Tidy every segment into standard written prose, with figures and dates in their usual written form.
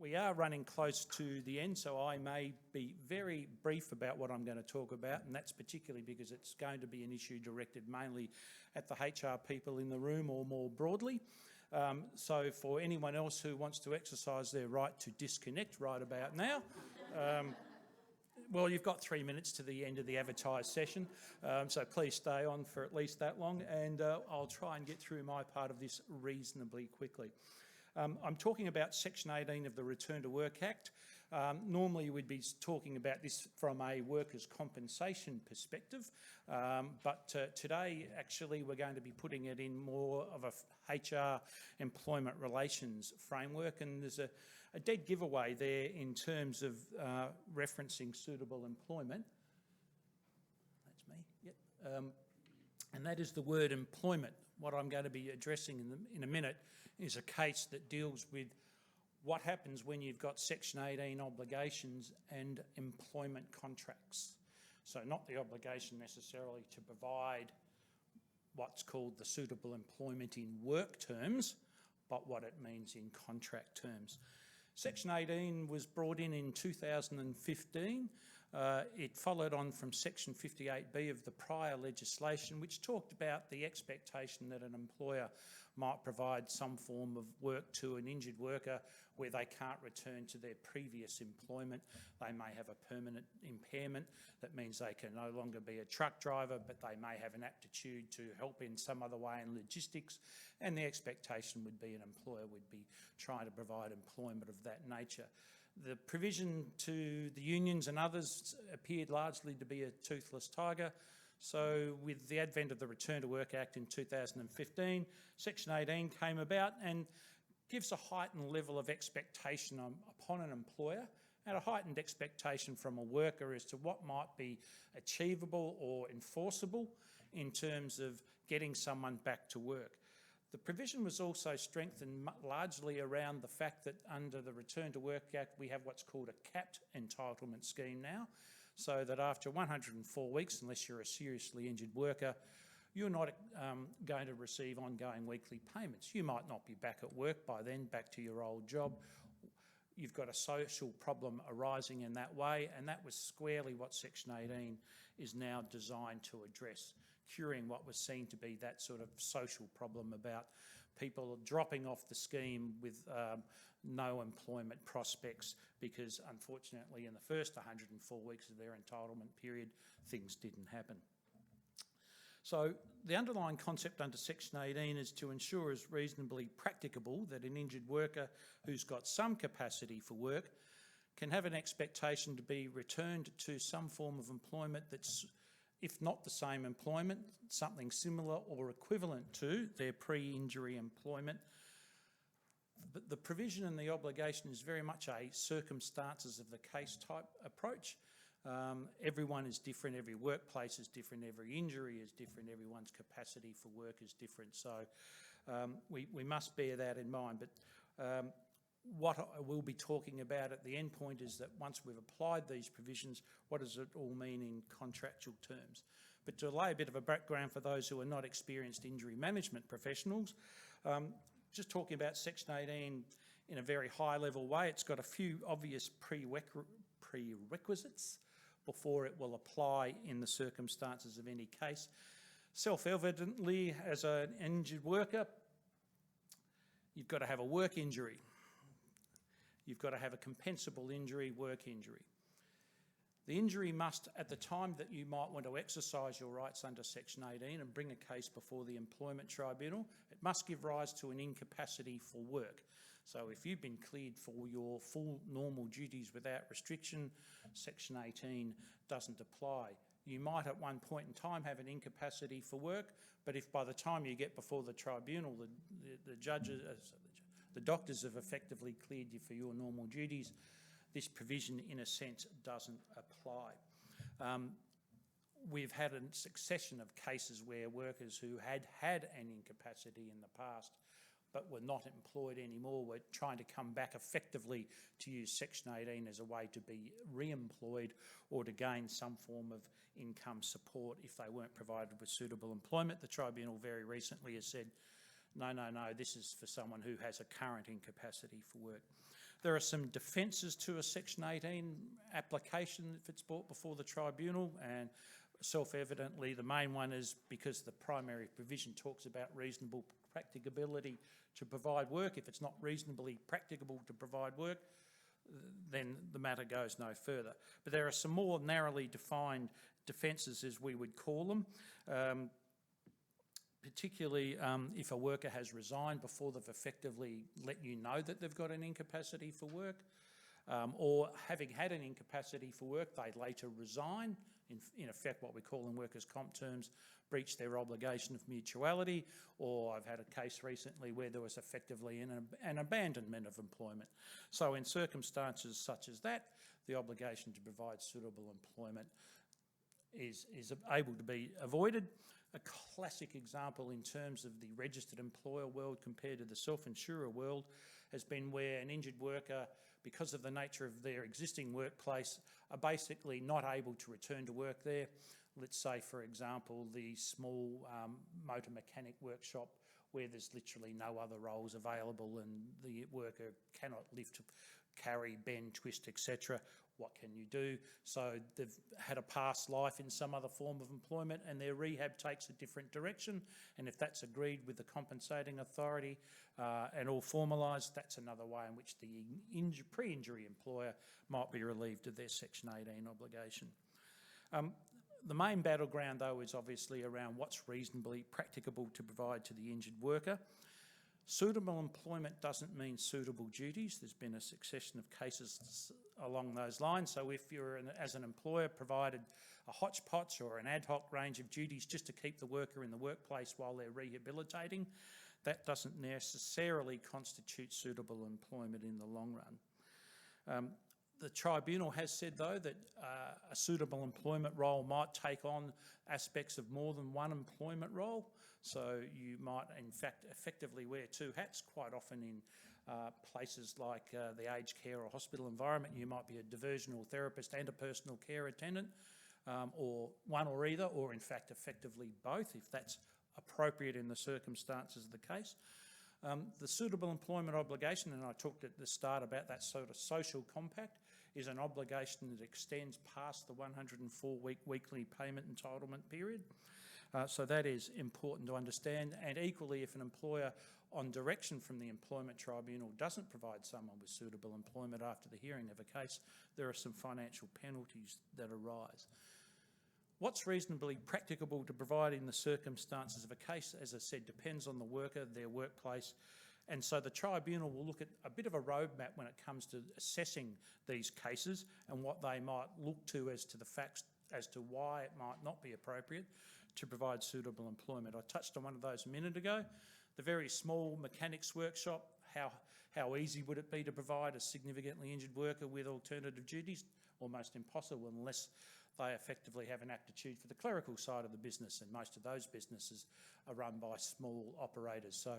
We are running close to the end, so I may be very brief about what I'm going to talk about, and that's particularly because it's going to be an issue directed mainly at the HR people in the room or more broadly. So for anyone else who wants to exercise their right to disconnect right about now, well, you've got 3 minutes to the end of the advertised session, so please stay on for at least that long, and I'll try and get through my part of this reasonably quickly. I'm talking about Section 18 of the Return to Work Act. Normally we'd be talking about this from a workers' compensation perspective, but today actually we're going to be putting it in more of a HR employment relations framework, and there's a dead giveaway there in terms of referencing suitable employment. That's me, yep. And that is the word employment. What I'm going to be addressing in a minute is a case that deals with what happens when you've got Section 18 obligations and employment contracts. So not the obligation necessarily to provide what's called the suitable employment in work terms, but what it means in contract terms. Section 18 was brought in 2015. It followed on from Section 58B of the prior legislation, which talked about the expectation that an employer might provide some form of work to an injured worker where they can't return to their previous employment. They may have a permanent impairment. That means they can no longer be a truck driver, but they may have an aptitude to help in some other way in logistics, and the expectation would be an employer would be trying to provide employment of that nature. The provision to the unions and others appeared largely to be a toothless tiger. So with the advent of the Return to Work Act in 2015, Section 18 came about and gives a heightened level of expectation upon an employer and a heightened expectation from a worker as to what might be achievable or enforceable in terms of getting someone back to work. The provision was also strengthened largely around the fact that under the Return to Work Act we have what's called a capped entitlement scheme now, so that after 104 weeks, unless you're a seriously injured worker, you're not going to receive ongoing weekly payments. You might not be back at work by then, back to your old job. You've got a social problem arising in that way, and that was squarely what Section 18 is now designed to address, curing what was seen to be that sort of social problem about people dropping off the scheme with no employment prospects because, unfortunately, in the first 104 weeks of their entitlement period, things didn't happen. So the underlying concept under Section 18 is to ensure as reasonably practicable that an injured worker who's got some capacity for work can have an expectation to be returned to some form of employment that's, if not the same employment, something similar or equivalent to their pre-injury employment. But the provision and the obligation is very much a circumstances of the case type approach. Everyone is different, every workplace is different, every injury is different, everyone's capacity for work is different. So we must bear that in mind. But what I will be talking about at the end point is that once we've applied these provisions, what does it all mean in contractual terms? But to lay a bit of a background for those who are not experienced injury management professionals, just talking about Section 18 in a very high level way, it's got a few obvious prerequisites before it will apply in the circumstances of any case. Self-evidently, as an injured worker, you've got to have a work injury. You've got to have a compensable injury, work injury. The injury must, at the time that you might want to exercise your rights under Section 18 and bring a case before the Employment Tribunal, it must give rise to an incapacity for work. So if you've been cleared for your full normal duties without restriction, Section 18 doesn't apply. You might at one point in time have an incapacity for work, but if by the time you get before the tribunal, the doctors have effectively cleared you for your normal duties, this provision in a sense doesn't apply. We've had a succession of cases where workers who had an incapacity in the past but were not employed anymore were trying to come back effectively to use Section 18 as a way to be re-employed or to gain some form of income support if they weren't provided with suitable employment. The tribunal very recently has said, no, this is for someone who has a current incapacity for work. There are some defences to a Section 18 application if it's brought before the tribunal, and self-evidently the main one is because the primary provision talks about reasonable practicability to provide work. If it's not reasonably practicable to provide work, then the matter goes no further. But there are some more narrowly defined defences, as we would call them, particularly if a worker has resigned before they've effectively let you know that they've got an incapacity for work, or having had an incapacity for work, they later resign, in effect what we call in workers' comp terms, breach their obligation of mutuality, or I've had a case recently where there was effectively an abandonment of employment. So in circumstances such as that, the obligation to provide suitable employment is able to be avoided. A classic example in terms of the registered employer world compared to the self-insurer world has been where an injured worker, because of the nature of their existing workplace, are basically not able to return to work there. Let's say, for example, the small motor mechanic workshop where there's literally no other roles available and the worker cannot lift, carry, bend, twist, etc. What can you do? So they've had a past life in some other form of employment and their rehab takes a different direction, and if that's agreed with the compensating authority and all formalised, that's another way in which the pre-injury employer might be relieved of their Section 18 obligation. The main battleground, though, is obviously around what's reasonably practicable to provide to the injured worker. Suitable employment doesn't mean suitable duties. There's been a succession of cases along those lines. So if you're, as an employer, provided a hodgepodge or an ad hoc range of duties just to keep the worker in the workplace while they're rehabilitating, that doesn't necessarily constitute suitable employment in the long run. The tribunal has said, though, that a suitable employment role might take on aspects of more than one employment role. So you might, in fact, effectively wear two hats. Quite often in places like the aged care or hospital environment, you might be a diversional therapist and a personal care attendant, or one or either, or in fact effectively both, if that's appropriate in the circumstances of the case. The suitable employment obligation, and I talked at the start about that sort of social compact, is an obligation that extends past the 104-week weekly payment entitlement period. So that is important to understand. And equally, if an employer, on direction from the Employment Tribunal, doesn't provide someone with suitable employment after the hearing of a case, there are some financial penalties that arise. What's reasonably practicable to provide in the circumstances of a case, as I said, depends on the worker, their workplace, and so the tribunal will look at a bit of a roadmap when it comes to assessing these cases and what they might look to as to the facts as to why it might not be appropriate to provide suitable employment. I touched on one of those a minute ago. The very small mechanics workshop, how easy would it be to provide a significantly injured worker with alternative duties? Almost impossible unless they effectively have an aptitude for the clerical side of the business, and most of those businesses are run by small operators. So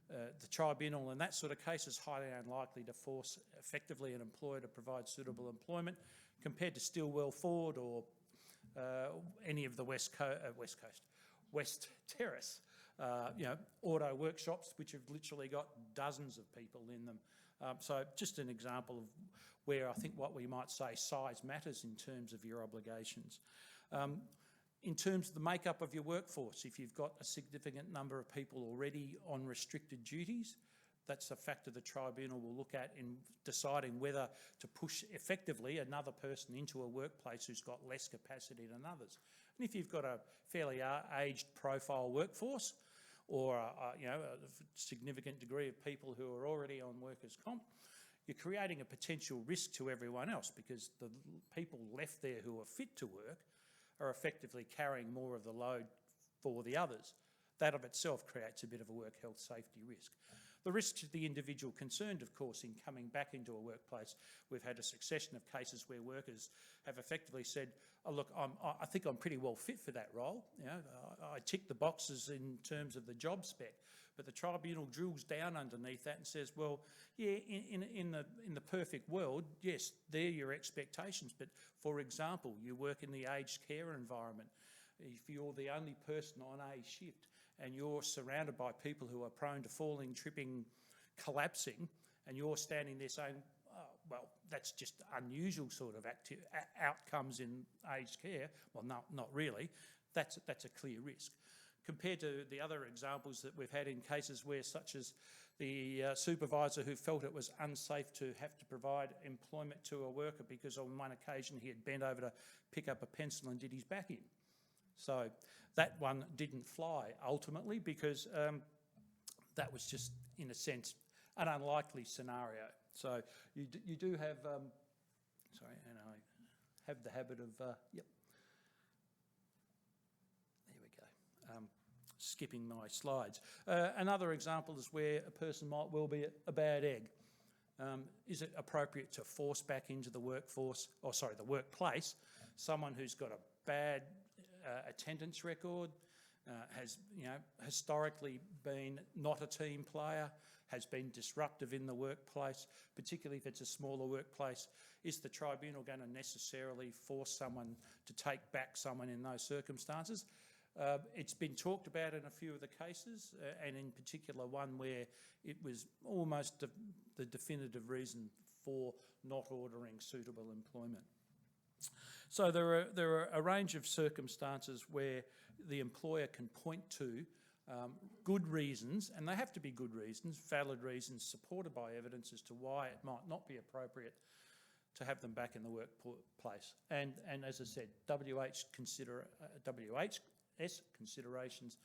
the tribunal in that sort of case is highly unlikely to force effectively an employer to provide suitable employment compared to Stillwell Ford or any of the West Terrace, auto workshops which have literally got dozens of people in them. So just an example of where I think what we might say size matters in terms of your obligations. In terms of the makeup of your workforce, if you've got a significant number of people already on restricted duties, that's a factor the tribunal will look at in deciding whether to push effectively another person into a workplace who's got less capacity than others. And if you've got a fairly aged profile workforce or a significant degree of people who are already on workers' comp, you're creating a potential risk to everyone else because the people left there who are fit to work are effectively carrying more of the load for the others. That of itself creates a bit of a work health safety risk. The risk to the individual concerned, of course, in coming back into a workplace, we've had a succession of cases where workers have effectively said, oh, look, I think I'm pretty well fit for that role. I tick the boxes in terms of the job spec. But the tribunal drills down underneath that and says, well, yeah, in the perfect world, yes, they're your expectations. But for example, you work in the aged care environment. If you're the only person on a shift and you're surrounded by people who are prone to falling, tripping, collapsing, and you're standing there saying, well, that's just unusual sort of outcomes in aged care. Well, no, not really. That's a clear risk. Compared to the other examples that we've had in cases where, such as the supervisor who felt it was unsafe to have to provide employment to a worker because on one occasion he had bent over to pick up a pencil and did his back in. So that one didn't fly ultimately because that was just, in a sense, an unlikely scenario. So you do have, sorry, and I have the habit of, yep. There we go. Skipping my slides. Another example is where a person might well be a bad egg. Is it appropriate to force back into the workforce, or sorry, the workplace, someone who's got a bad attendance record, has historically been not a team player, has been disruptive in the workplace, particularly if it's a smaller workplace? Is the tribunal going to necessarily force someone to take back someone in those circumstances? It's been talked about in a few of the cases, and in particular one where it was almost the definitive reason for not ordering suitable employment. So there are a range of circumstances where the employer can point to good reasons, and they have to be good reasons, valid reasons supported by evidence as to why it might not be appropriate to have them back in the workplace. And as I said, WHS considerations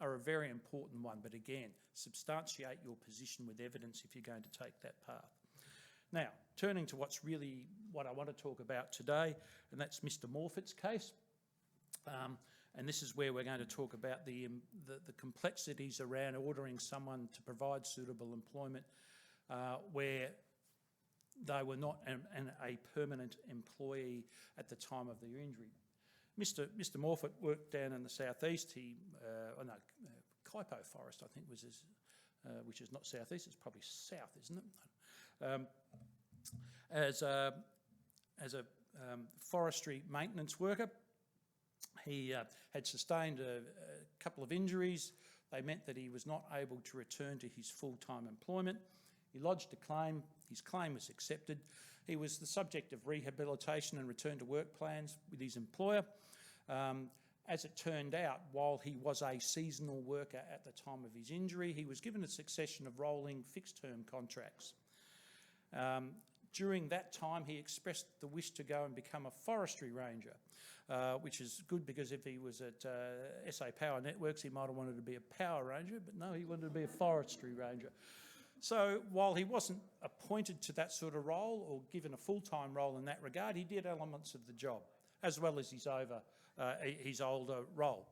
are a very important one, but again, substantiate your position with evidence if you're going to take that path. Now, turning to what I want to talk about today, and that's Mr. Morfitt's case. And this is where we're going to talk about the complexities around ordering someone to provide suitable employment where they were not a permanent employee at the time of their injury. Mr. Morfitt worked down in the southeast. Kaipo Forest, I think, was his, which is not southeast. It's probably south, isn't it? As a forestry maintenance worker, he had sustained a couple of injuries. They meant that he was not able to return to his full-time employment. He lodged a claim. His claim was accepted. He was the subject of rehabilitation and return to work plans with his employer. As it turned out, while he was a seasonal worker at the time of his injury, he was given a succession of rolling fixed-term contracts. During that time, he expressed the wish to go and become a forestry ranger, which is good because if he was at SA Power Networks, he might have wanted to be a power ranger, but no, he wanted to be a forestry ranger. So while he wasn't appointed to that sort of role or given a full-time role in that regard, he did elements of the job, as well as his older role.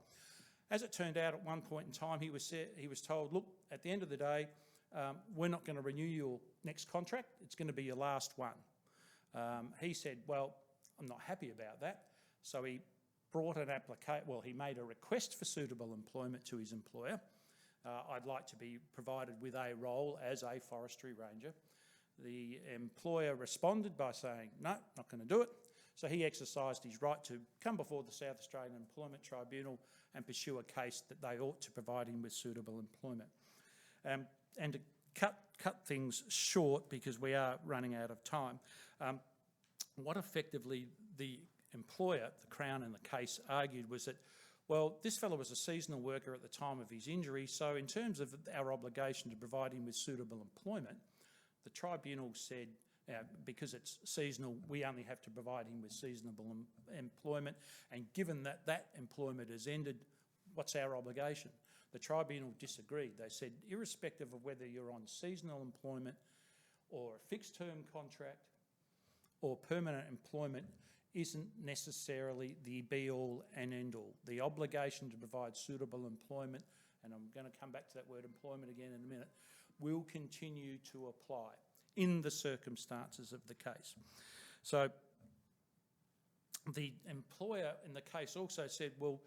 As it turned out, at one point in time, he was told, look, at the end of the day, we're not going to renew your next contract. It's going to be your last one. He said, well, I'm not happy about that. So he brought an application, well, he made a request for suitable employment to his employer. I'd like to be provided with a role as a forestry ranger. The employer responded by saying, no, not going to do it. So he exercised his right to come before the South Australian Employment Tribunal and pursue a case that they ought to provide him with suitable employment. And to cut things short, because we are running out of time, what effectively the employer, the Crown in the case, argued was that, well, this fellow was a seasonal worker at the time of his injury, so in terms of our obligation to provide him with suitable employment, the tribunal said, because it's seasonal, we only have to provide him with seasonal employment, and given that that employment has ended, what's our obligation? The tribunal disagreed. They said, irrespective of whether you're on seasonal employment or a fixed-term contract or permanent employment, isn't necessarily the be-all and end-all. The obligation to provide suitable employment, and I'm going to come back to that word employment again in a minute, will continue to apply in the circumstances of the case. So the employer in the case also said, well,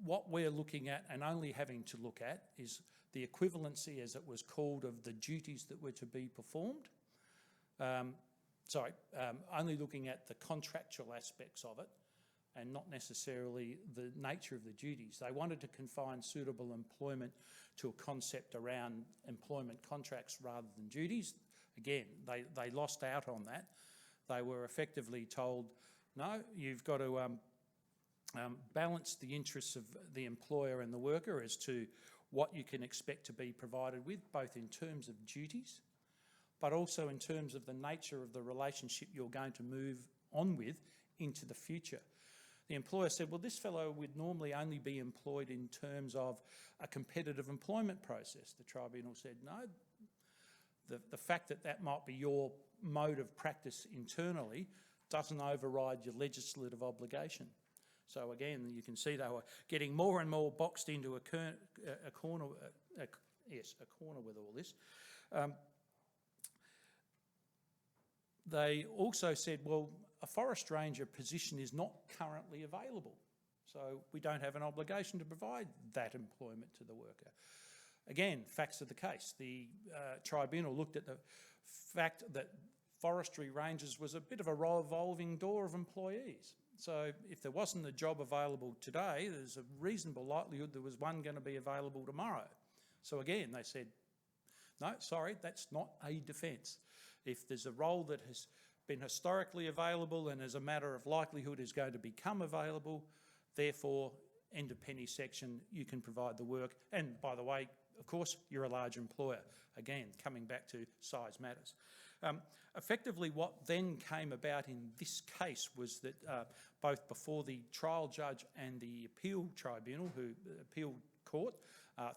what we're looking at and only having to look at is the equivalency, as it was called, of the duties that were to be performed. Only looking at the contractual aspects of it and not necessarily the nature of the duties. They wanted to confine suitable employment to a concept around employment contracts rather than duties. Again, they lost out on that. They were effectively told, no, you've got to balance the interests of the employer and the worker as to what you can expect to be provided with, both in terms of duties, but also in terms of the nature of the relationship you're going to move on with into the future. The employer said, well, this fellow would normally only be employed in terms of a competitive employment process. The tribunal said, no, the fact that that might be your mode of practice internally doesn't override your legislative obligation. So again, you can see they were getting more and more boxed into a corner with all this. They also said, well, a forest ranger position is not currently available, so we don't have an obligation to provide that employment to the worker. Again, facts of the case. The tribunal looked at the fact that forestry rangers was a bit of a revolving door of employees. So if there wasn't a job available today, there's a reasonable likelihood there was one going to be available tomorrow. So again, they said, no, sorry, that's not a defence. If there's a role that has been historically available and as a matter of likelihood is going to become available, therefore, end of penny section, you can provide the work. And by the way, of course, you're a large employer. Again, coming back to size matters. Effectively, what then came about in this case was that both before the trial judge and the appeal tribunal, appeal court,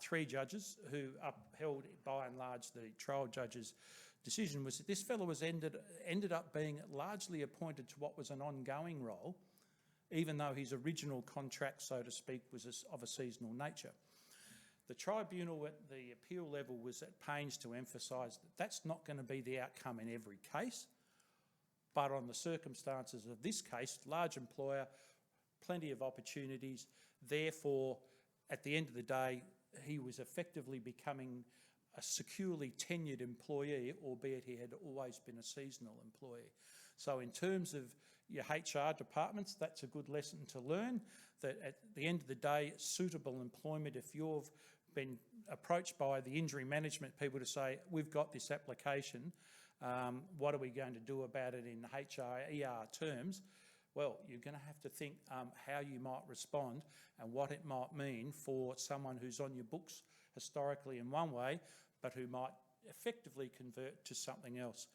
3 judges who upheld by and large the trial judge's decision, was that this fellow was ended up being largely appointed to what was an ongoing role, even though his original contract, so to speak, was of a seasonal nature. The tribunal at the appeal level was at pains to emphasise that that's not going to be the outcome in every case, but on the circumstances of this case, large employer, plenty of opportunities, therefore, at the end of the day, he was effectively becoming a securely tenured employee, albeit he had always been a seasonal employee. So in terms of your HR departments, that's a good lesson to learn, that at the end of the day, suitable employment, if you've been approached by the injury management people to say, we've got this application, what are we going to do about it in ER terms? Well, you're going to have to think how you might respond and what it might mean for someone who's on your books historically in one way, but who might effectively convert to something else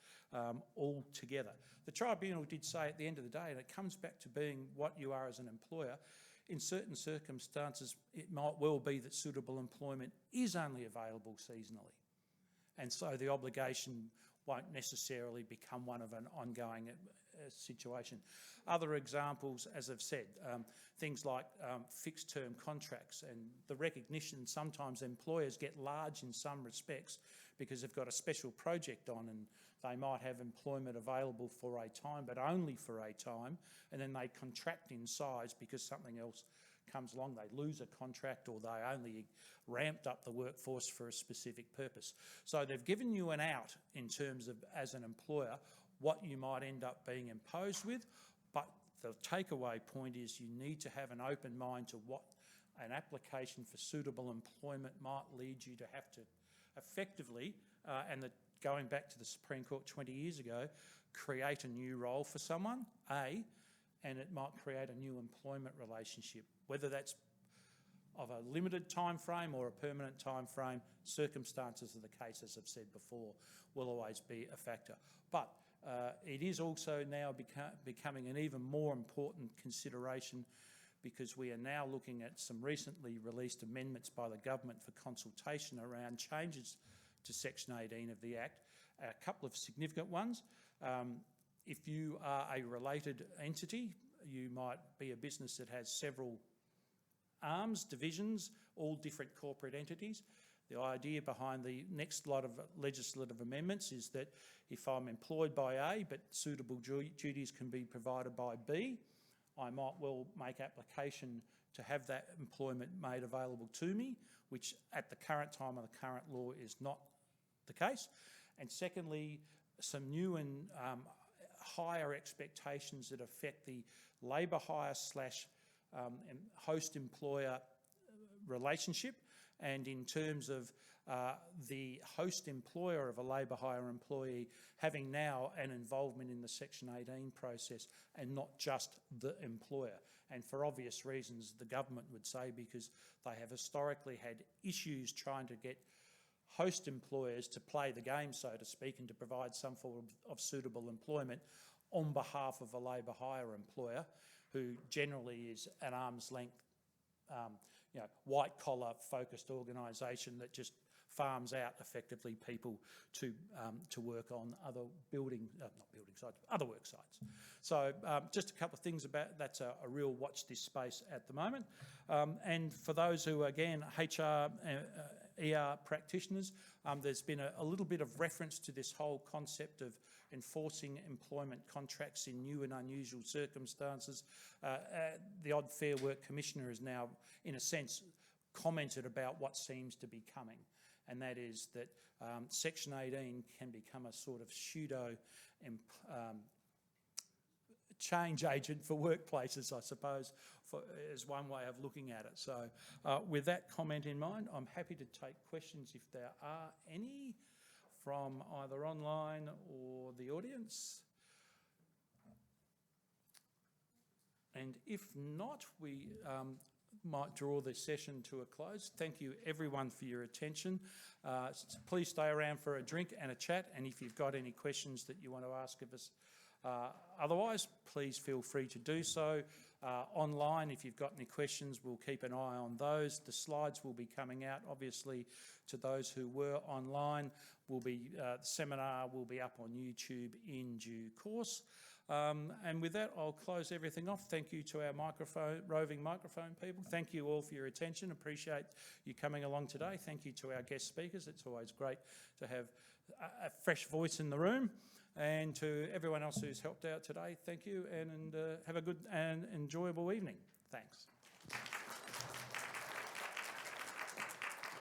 altogether. The tribunal did say at the end of the day, and it comes back to being what you are as an employer, in certain circumstances, it might well be that suitable employment is only available seasonally. And so the obligation won't necessarily become one of an ongoing situation. Other examples, as I've said, things like fixed term contracts and the recognition sometimes employers get large in some respects because they've got a special project on and they might have employment available for a time, but only for a time, and then they contract in size because something else comes along. They lose a contract or they only ramped up the workforce for a specific purpose. So they've given you an out in terms of, as an employer, what you might end up being imposed with, but the takeaway point is you need to have an open mind to what an application for suitable employment might lead you to have to effectively, going back to the Supreme Court 20 years ago, create a new role for someone, and it might create a new employment relationship, whether that's of a limited time frame or a permanent time frame. Circumstances of the case, as I've said before, will always be a factor. But it is also now becoming an even more important consideration because we are now looking at some recently released amendments by the government for consultation around changes to Section 18 of the Act, a couple of significant ones. If you are a related entity, you might be a business that has several arms, divisions, all different corporate entities. The idea behind the next lot of legislative amendments is that if I'm employed by A but suitable duties can be provided by B, I might well make application to have that employment made available to me, which at the current time of the current law is not the case. And secondly, some new and higher expectations that affect the labour hire / host employer relationship. and in terms of the host employer of a labour hire employee having now an involvement in the Section 18 process and not just the employer. And for obvious reasons, the government would say, because they have historically had issues trying to get host employers to play the game, so to speak, and to provide some form of suitable employment on behalf of a labour hire employer, who generally is an arm's length, white-collar focused organisation that just farms out effectively people to work on other other work sites. So just a couple of things about that's a real watch this space at the moment. And for those who are, again, HR, ER practitioners, there's been a little bit of reference to this whole concept of enforcing employment contracts in new and unusual circumstances. The Odd Fair Work Commissioner has now, in a sense, commented about what seems to be coming, and that is that Section 18 can become a sort of pseudo change agent for workplaces, I suppose, as one way of looking at it. So with that comment in mind, I'm happy to take questions if there are any from either online or the audience. And if not, we might draw the session to a close. Thank you everyone for your attention. Please stay around for a drink and a chat, and if you've got any questions that you want to ask of us otherwise, please feel free to do so. Online, if you've got any questions, we'll keep an eye on those. The slides will be coming out, obviously, to those who were online. The seminar will be up on YouTube in due course. And with that, I'll close everything off. Thank you to our roving microphone people. Thank you all for your attention. Appreciate you coming along today. Thank you to our guest speakers. It's always great to have a fresh voice in the room. And to everyone else who's helped out today, thank you, and have a good and enjoyable evening. Thanks.